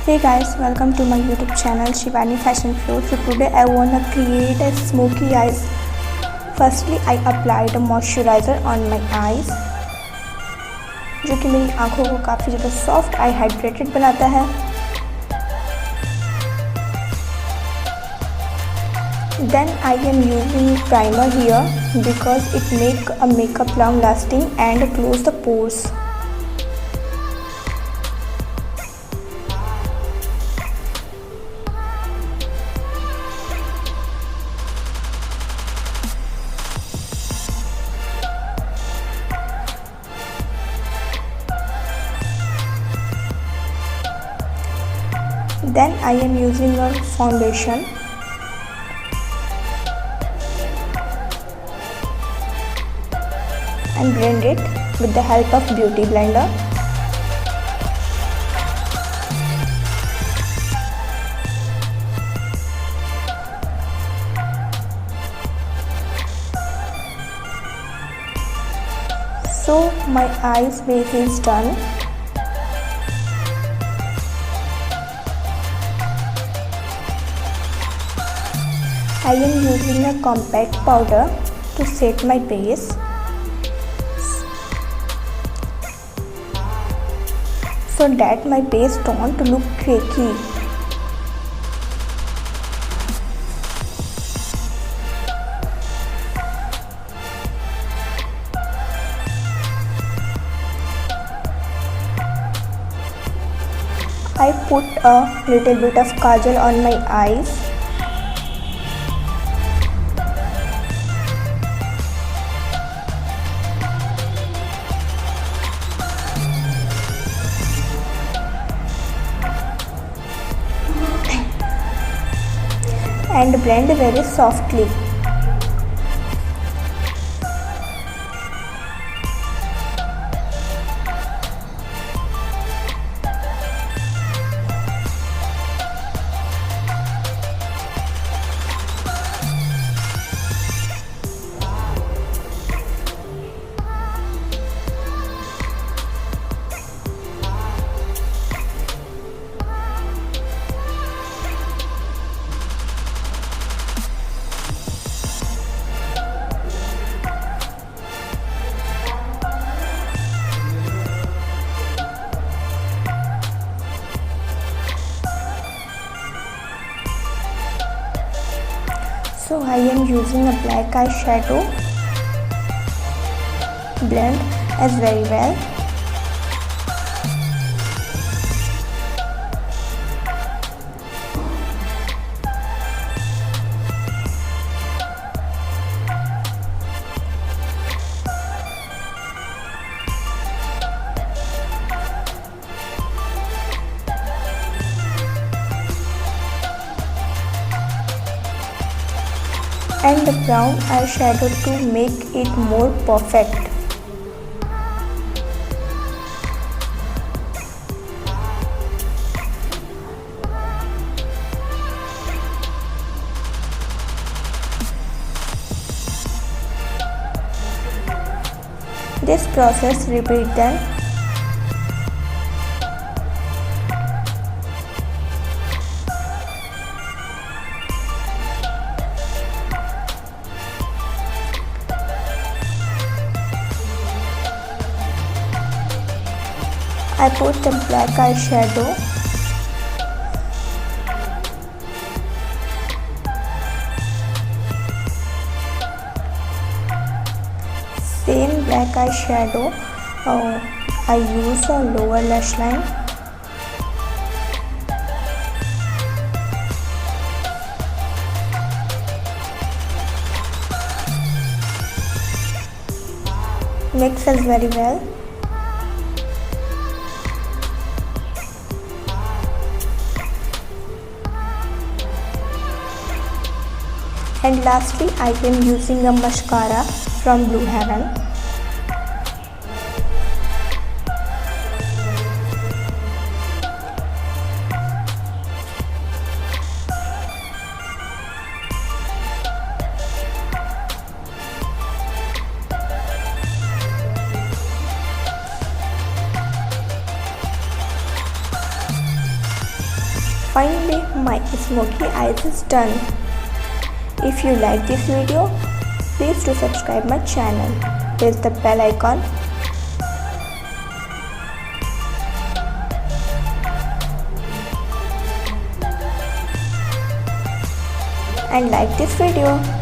Hey guys, welcome to my YouTube channel Shivani Fashion Flow. So today I wanna create a smoky eyes. Firstly, I applied a moisturizer on my eyes, जो कि मेरी आँखों को काफ़ी ज़्यादा soft आई hydrated बनाता है. Then I am using primer here because it make a makeup long lasting and close the pores. Then I am using a foundation and blend it with the help of beauty blender. So my eyes base is done. I am using a compact powder to set my base. So that my base don't look cakey. I put a little bit of kajal on my eyes. And blend very softly. So I am using a black eyeshadow, blend as very well. And the brown eyeshadow to make it more perfect. This process repeat then. I put the black eyeshadow same black eyeshadow I use a lower lash line. Mixes very well. And lastly, I am using a mascara from Blue Heaven. Finally, my smoky eyes is done. If you like this video, please do subscribe my channel. Press the bell icon and like this video.